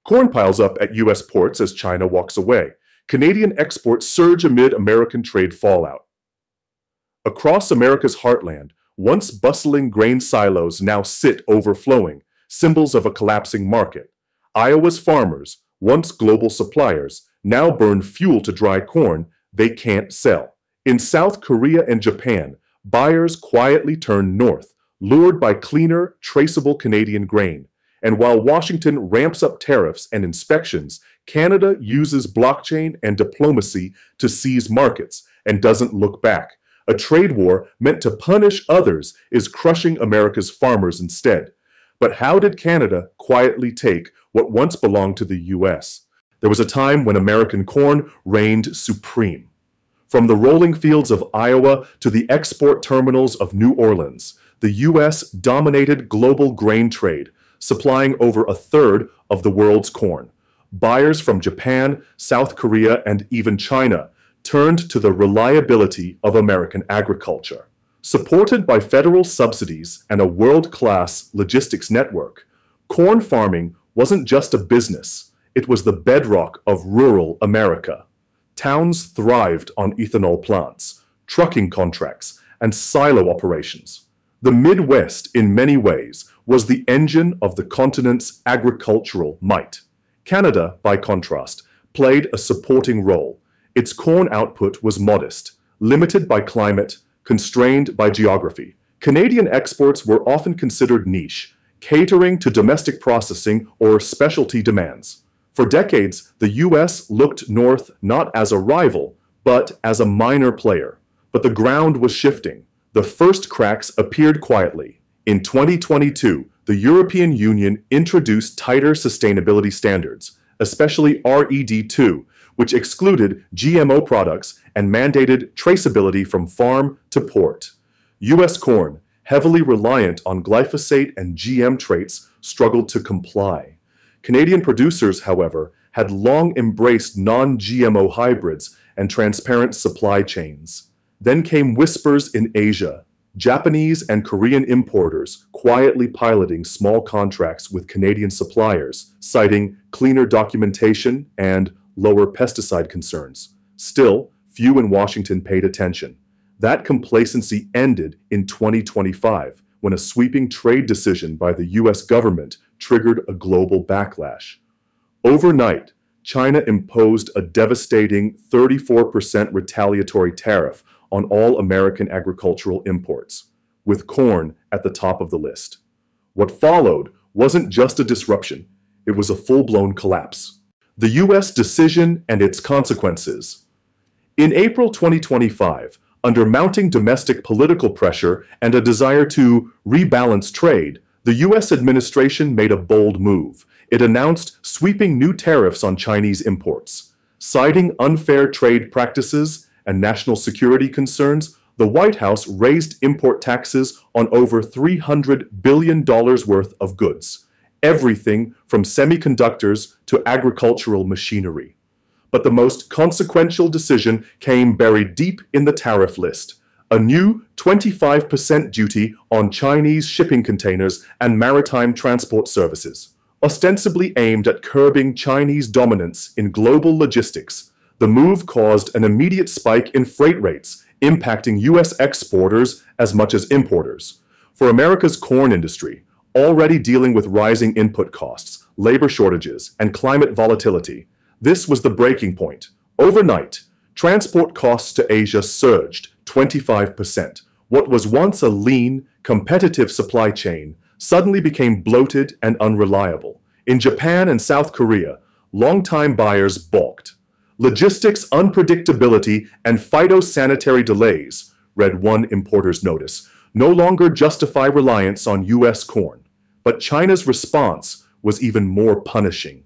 Corn piles up at U.S. ports as China walks away. Canadian exports surge amid American trade fallout. Across America's heartland, once bustling grain silos now sit overflowing, symbols of a collapsing market. Iowa's farmers, once global suppliers, now burn fuel to dry corn they can't sell. In South Korea and Japan, buyers quietly turn north, lured by cleaner, traceable Canadian grain. And while Washington ramps up tariffs and inspections, Canada uses blockchain and diplomacy to seize markets and doesn't look back. A trade war meant to punish others is crushing America's farmers instead. But how did Canada quietly take what once belonged to the U.S.? There was a time when American corn reigned supreme. From the rolling fields of Iowa to the export terminals of New Orleans, the U.S. dominated global grain trade, supplying over a third of the world's corn. Buyers from Japan, South Korea, and even China turned to the reliability of American agriculture. Supported by federal subsidies and a world-class logistics network, corn farming wasn't just a business, it was the bedrock of rural America. Towns thrived on ethanol plants, trucking contracts, and silo operations. The Midwest, in many ways, was the engine of the continent's agricultural might. Canada, by contrast, played a supporting role. Its corn output was modest, limited by climate, constrained by geography. Canadian exports were often considered niche, catering to domestic processing or specialty demands. For decades, the U.S. looked north not as a rival, but as a minor player. But the ground was shifting. The first cracks appeared quietly. In 2022, the European Union introduced tighter sustainability standards, especially RED2, which excluded GMO products and mandated traceability from farm to port. U.S. corn, heavily reliant on glyphosate and GM traits, struggled to comply. Canadian producers, however, had long embraced non-GMO hybrids and transparent supply chains. Then came whispers in Asia, Japanese and Korean importers quietly piloting small contracts with Canadian suppliers, citing cleaner documentation and lower pesticide concerns. Still, few in Washington paid attention. That complacency ended in 2025, when a sweeping trade decision by the U.S. government triggered a global backlash. Overnight, China imposed a devastating 34% retaliatory tariff on all American agricultural imports, with corn at the top of the list. What followed wasn't just a disruption, it was a full-blown collapse. The U.S. decision and its consequences. In April 2025, under mounting domestic political pressure and a desire to rebalance trade, the U.S. administration made a bold move. It announced sweeping new tariffs on Chinese imports. Citing unfair trade practices and national security concerns, the White House raised import taxes on over $300 billion worth of goods, everything from semiconductors to agricultural machinery. But the most consequential decision came buried deep in the tariff list: a new 25% duty on Chinese shipping containers and maritime transport services. Ostensibly aimed at curbing Chinese dominance in global logistics, the move caused an immediate spike in freight rates, impacting U.S. exporters as much as importers. For America's corn industry, already dealing with rising input costs, labor shortages, and climate volatility, this was the breaking point. Overnight, transport costs to Asia surged 25%. What was once a lean, competitive supply chain suddenly became bloated and unreliable. In Japan and South Korea, longtime buyers balked. Logistics unpredictability and phytosanitary delays, read one importer's notice, no longer justify reliance on U.S. corn. But China's response was even more punishing.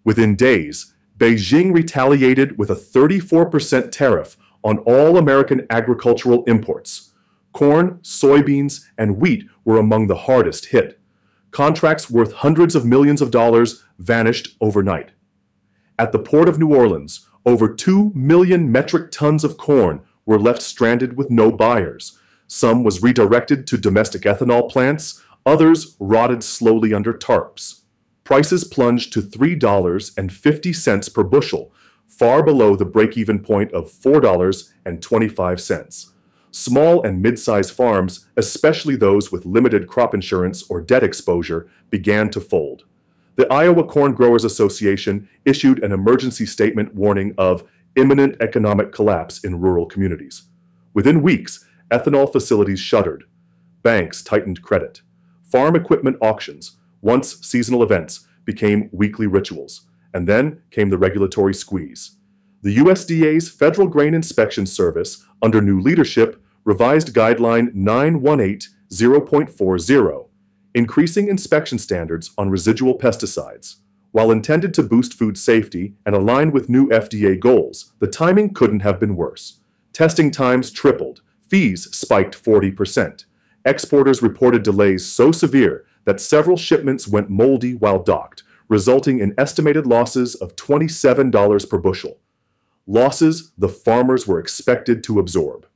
Within days, Beijing retaliated with a 34% tariff on all American agricultural imports. Corn, soybeans, and wheat were among the hardest hit. Contracts worth hundreds of millions of dollars vanished overnight. At the port of New Orleans, over 2 million metric tons of corn were left stranded with no buyers. Some was redirected to domestic ethanol plants, others rotted slowly under tarps. prices plunged to $3.50 per bushel, far below the break-even point of $4.25. Small and mid-sized farms, especially those with limited crop insurance or debt exposure, began to fold. The Iowa Corn Growers Association issued an emergency statement warning of imminent economic collapse in rural communities. Within weeks, ethanol facilities shuttered. Banks tightened credit. Farm equipment auctions, once seasonal events, became weekly rituals. And then came the regulatory squeeze. The USDA's Federal Grain Inspection Service, under new leadership, revised Guideline 918.0.40, increasing inspection standards on residual pesticides. While intended to boost food safety and align with new FDA goals, the timing couldn't have been worse. Testing times tripled, fees spiked 40%. Exporters reported delays so severe that several shipments went moldy while docked, resulting in estimated losses of $27 per bushel. Losses the farmers were expected to absorb.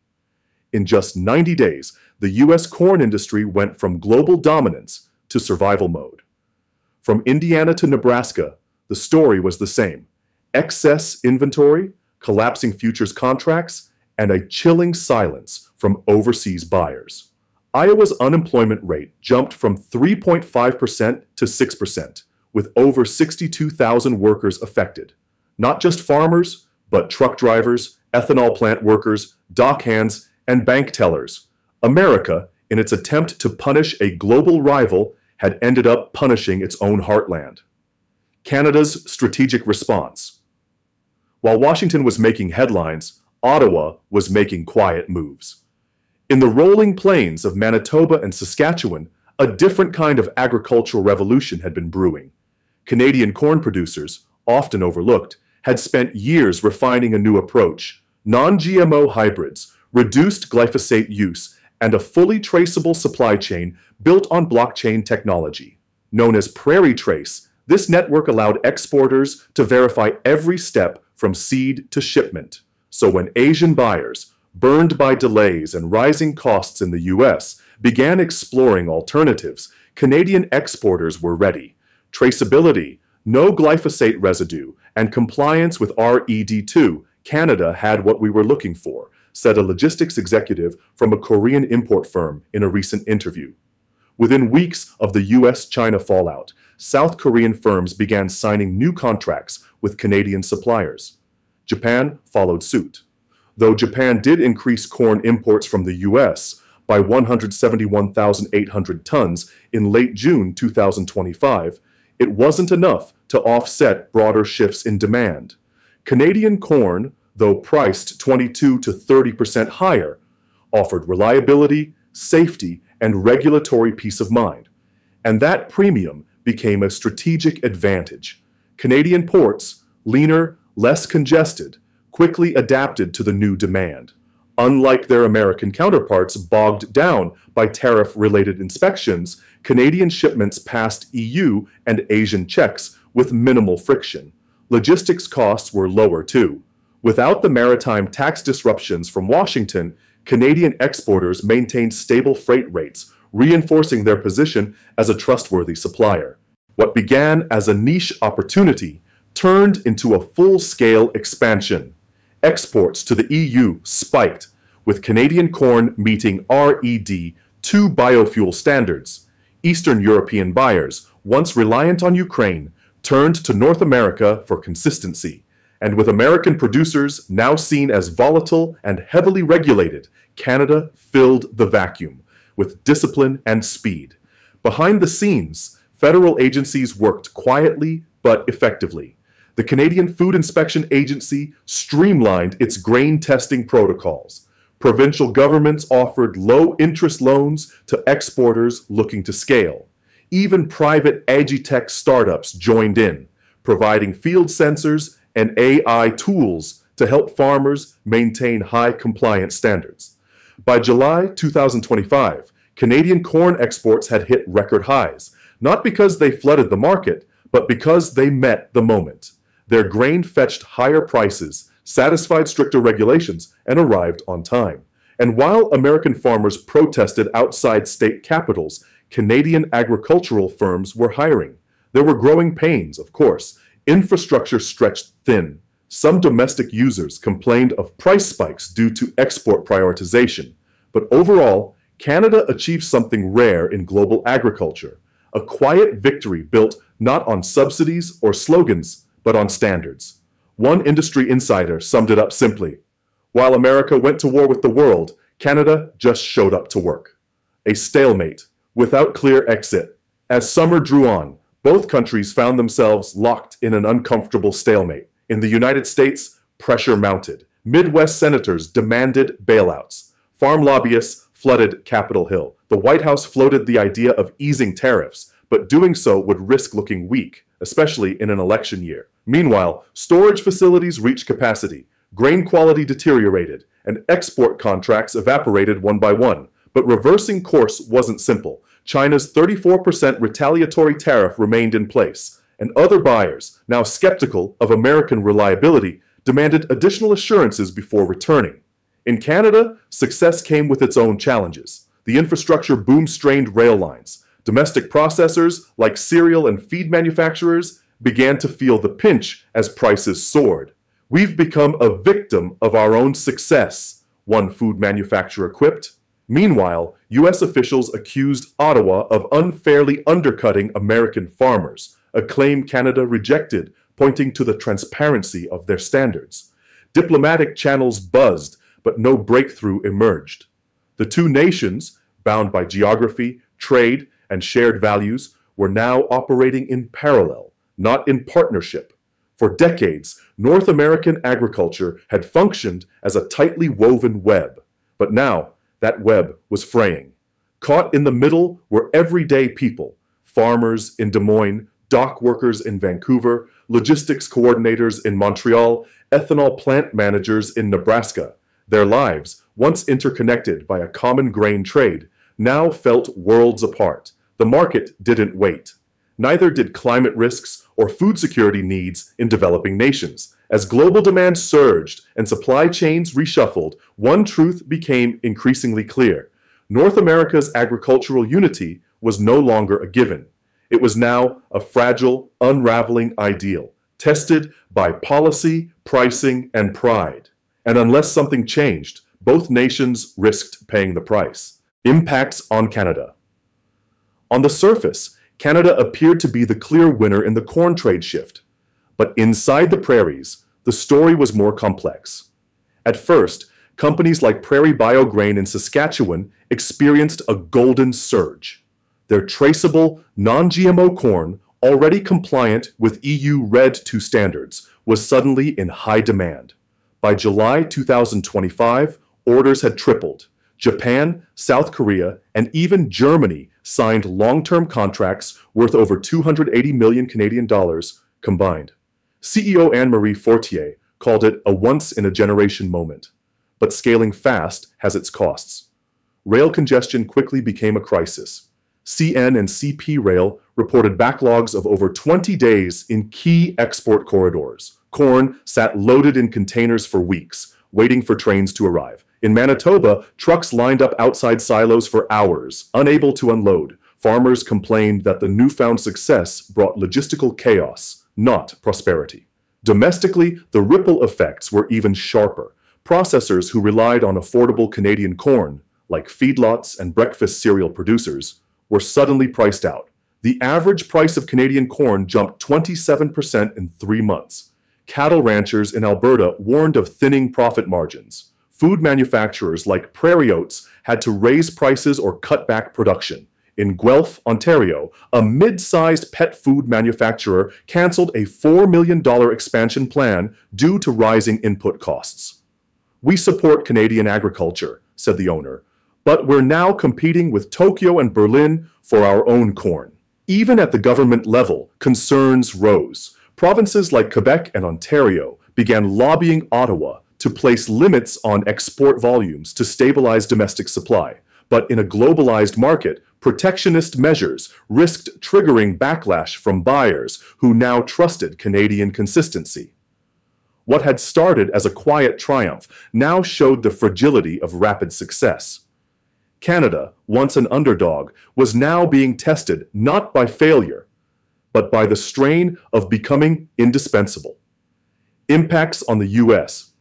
In just 90 days, the U.S. corn industry went from global dominance to survival mode. From Indiana to Nebraska, the story was the same. Excess inventory, collapsing futures contracts, and a chilling silence from overseas buyers. Iowa's unemployment rate jumped from 3.5% to 6%, with over 62,000 workers affected. Not just farmers, but truck drivers, ethanol plant workers, dock hands, and bank tellers. America, in its attempt to punish a global rival, had ended up punishing its own heartland. Canada's strategic response. While Washington was making headlines, Ottawa was making quiet moves. In the rolling plains of Manitoba and Saskatchewan, a different kind of agricultural revolution had been brewing. Canadian corn producers, often overlooked, had spent years refining a new approach: non-GMO hybrids, reduced glyphosate use, and a fully traceable supply chain built on blockchain technology. Known as Prairie Trace, this network allowed exporters to verify every step from seed to shipment. So when Asian buyers, burned by delays and rising costs in the U.S., began exploring alternatives, Canadian exporters were ready. Traceability, no glyphosate residue, and compliance with RED2, Canada had what we were looking for, said a logistics executive from a Korean import firm in a recent interview. Within weeks of the US-China fallout, South Korean firms began signing new contracts with Canadian suppliers. Japan followed suit. Though Japan did increase corn imports from the US by 171,800 tons in late June 2025, it wasn't enough to offset broader shifts in demand. Canadian corn, though priced 22 to 30% higher, offered reliability, safety, and regulatory peace of mind. And that premium became a strategic advantage. Canadian ports, leaner, less congested, quickly adapted to the new demand. Unlike their American counterparts bogged down by tariff-related inspections, Canadian shipments passed EU and Asian checks with minimal friction. Logistics costs were lower too. Without the maritime tax disruptions from Washington, Canadian exporters maintained stable freight rates, reinforcing their position as a trustworthy supplier. What began as a niche opportunity turned into a full-scale expansion. Exports to the EU spiked, with Canadian corn meeting RED2 biofuel standards. Eastern European buyers, once reliant on Ukraine, turned to North America for consistency. And with American producers now seen as volatile and heavily regulated, Canada filled the vacuum with discipline and speed. Behind the scenes, federal agencies worked quietly but effectively. The Canadian Food Inspection Agency streamlined its grain testing protocols. Provincial governments offered low-interest loans to exporters looking to scale. Even private agri-tech startups joined in, providing field sensors and AI tools to help farmers maintain high compliance standards. By July 2025, Canadian corn exports had hit record highs, not because they flooded the market, but because they met the moment. Their grain fetched higher prices, satisfied stricter regulations, and arrived on time. And while American farmers protested outside state capitals, Canadian agricultural firms were hiring. There were growing pains, of course. Infrastructure stretched thin. Some domestic users complained of price spikes due to export prioritization. But overall, Canada achieved something rare in global agriculture, a quiet victory built not on subsidies or slogans, but on standards. One industry insider summed it up simply: while America went to war with the world, Canada just showed up to work. A stalemate, without clear exit. As summer drew on, both countries found themselves locked in an uncomfortable stalemate. In the United States, pressure mounted. Midwest senators demanded bailouts. Farm lobbyists flooded Capitol Hill. The White House floated the idea of easing tariffs, but doing so would risk looking weak, especially in an election year. Meanwhile, storage facilities reached capacity, grain quality deteriorated, and export contracts evaporated one by one. But reversing course wasn't simple. China's 34% retaliatory tariff remained in place, and other buyers, now skeptical of American reliability, demanded additional assurances before returning. In Canada, success came with its own challenges. The infrastructure boom strained rail lines. Domestic processors, like cereal and feed manufacturers, began to feel the pinch as prices soared. "We've become a victim of our own success," one food manufacturer quipped. Meanwhile, U.S. officials accused Ottawa of unfairly undercutting American farmers, a claim Canada rejected, pointing to the transparency of their standards. Diplomatic channels buzzed, but no breakthrough emerged. The two nations, bound by geography, trade, and shared values, were now operating in parallel, not in partnership. For decades, North American agriculture had functioned as a tightly woven web, but now that web was fraying. Caught in the middle were everyday people: farmers in Des Moines, dock workers in Vancouver, logistics coordinators in Montreal, ethanol plant managers in Nebraska. Their lives, once interconnected by a common grain trade, now felt worlds apart. The market didn't wait. Neither did climate risks or food security needs in developing nations. As global demand surged and supply chains reshuffled, one truth became increasingly clear: North America's agricultural unity was no longer a given. It was now a fragile, unraveling ideal, tested by policy, pricing, and pride. And unless something changed, both nations risked paying the price. Impacts on Canada. On the surface, Canada appeared to be the clear winner in the corn trade shift. But inside the prairies, the story was more complex. At first, companies like Prairie Biograin in Saskatchewan experienced a golden surge. Their traceable, non-GMO corn, already compliant with EU RED II standards, was suddenly in high demand. By July 2025, orders had tripled. Japan, South Korea, and even Germany signed long-term contracts worth over 280 million Canadian dollars combined. CEO Anne-Marie Fortier called it a once-in-a-generation moment. But scaling fast has its costs. Rail congestion quickly became a crisis. CN and CP Rail reported backlogs of over 20 days in key export corridors. Corn sat loaded in containers for weeks, waiting for trains to arrive. In Manitoba, trucks lined up outside silos for hours, unable to unload. Farmers complained that the newfound success brought logistical chaos, not prosperity. Domestically, the ripple effects were even sharper. Processors who relied on affordable Canadian corn, like feedlots and breakfast cereal producers, were suddenly priced out. The average price of Canadian corn jumped 27% in 3 months. Cattle ranchers in Alberta warned of thinning profit margins. Food manufacturers like Prairie Oats had to raise prices or cut back production. In Guelph, Ontario, a mid-sized pet food manufacturer canceled a $4 million expansion plan due to rising input costs. "We support Canadian agriculture," said the owner, "but we're now competing with Tokyo and Berlin for our own corn." Even at the government level, concerns rose. Provinces like Quebec and Ontario began lobbying Ottawa to place limits on export volumes to stabilize domestic supply. But in a globalized market, protectionist measures risked triggering backlash from buyers who now trusted Canadian consistency. What had started as a quiet triumph now showed the fragility of rapid success. Canada, once an underdog, was now being tested not by failure, but by the strain of becoming indispensable. Impacts on the U.S.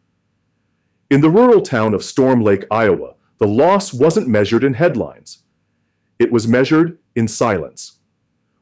In the rural town of Storm Lake, Iowa, the loss wasn't measured in headlines. It was measured in silence.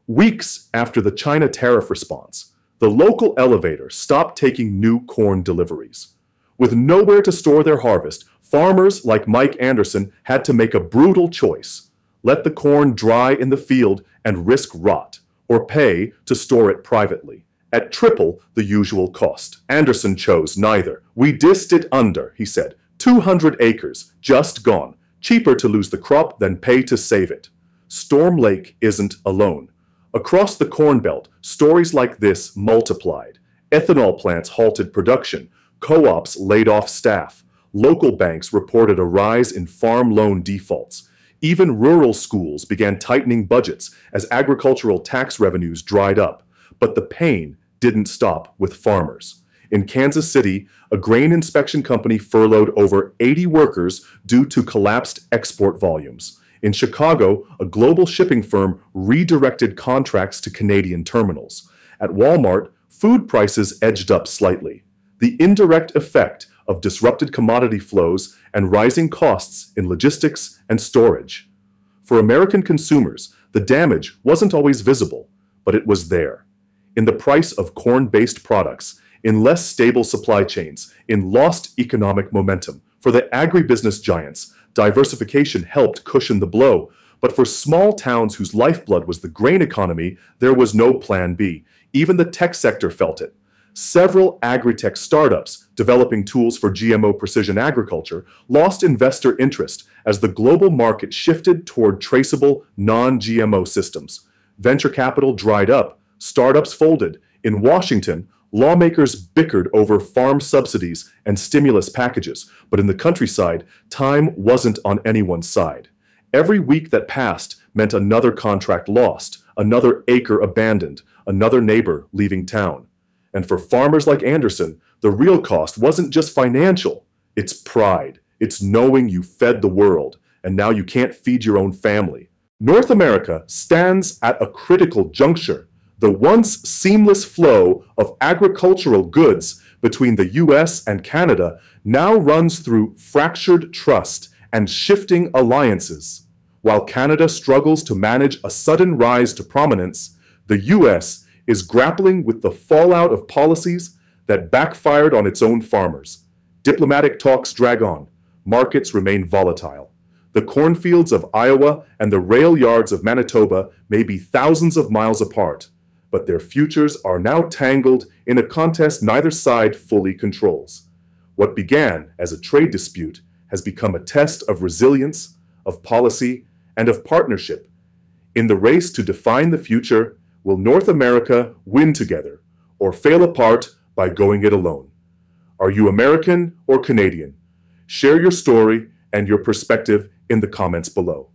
Weeks after the China tariff response, the local elevator stopped taking new corn deliveries. With nowhere to store their harvest, farmers like Mike Anderson had to make a brutal choice: let the corn dry in the field and risk rot, or pay to store it privately, at triple the usual cost. Anderson chose neither. "We dissed it under," he said. 200 acres, just gone. Cheaper to lose the crop than pay to save it. Storm Lake isn't alone. Across the Corn Belt, stories like this multiplied. Ethanol plants halted production. Co-ops laid off staff. Local banks reported a rise in farm loan defaults. Even rural schools began tightening budgets as agricultural tax revenues dried up. But the pain didn't stop with farmers. In Kansas City, a grain inspection company furloughed over 80 workers due to collapsed export volumes. In Chicago, a global shipping firm redirected contracts to Canadian terminals. At Walmart, food prices edged up slightly. The indirect effect of disrupted commodity flows and rising costs in logistics and storage. For American consumers, the damage wasn't always visible, but it was there. In the price of corn-based products, in less stable supply chains, in lost economic momentum. For the agribusiness giants, diversification helped cushion the blow, but for small towns whose lifeblood was the grain economy, there was no plan B. Even the tech sector felt it. Several agri-tech startups developing tools for GMO precision agriculture lost investor interest as the global market shifted toward traceable, non-GMO systems. Venture capital dried up, startups folded. In Washington, lawmakers bickered over farm subsidies and stimulus packages, but in the countryside, time wasn't on anyone's side. Every week that passed meant another contract lost, another acre abandoned, another neighbor leaving town. And for farmers like Anderson, the real cost wasn't just financial. It's pride. It's knowing you fed the world, and now you can't feed your own family. North America stands at a critical juncture. The once seamless flow of agricultural goods between the U.S. and Canada now runs through fractured trust and shifting alliances. While Canada struggles to manage a sudden rise to prominence, the U.S. is grappling with the fallout of policies that backfired on its own farmers. Diplomatic talks drag on. Markets remain volatile. The cornfields of Iowa and the rail yards of Manitoba may be thousands of miles apart, but their futures are now tangled in a contest neither side fully controls. What began as a trade dispute has become a test of resilience, of policy, and of partnership. In the race to define the future, will North America win together or fail apart by going it alone? Are you American or Canadian? Share your story and your perspective in the comments below.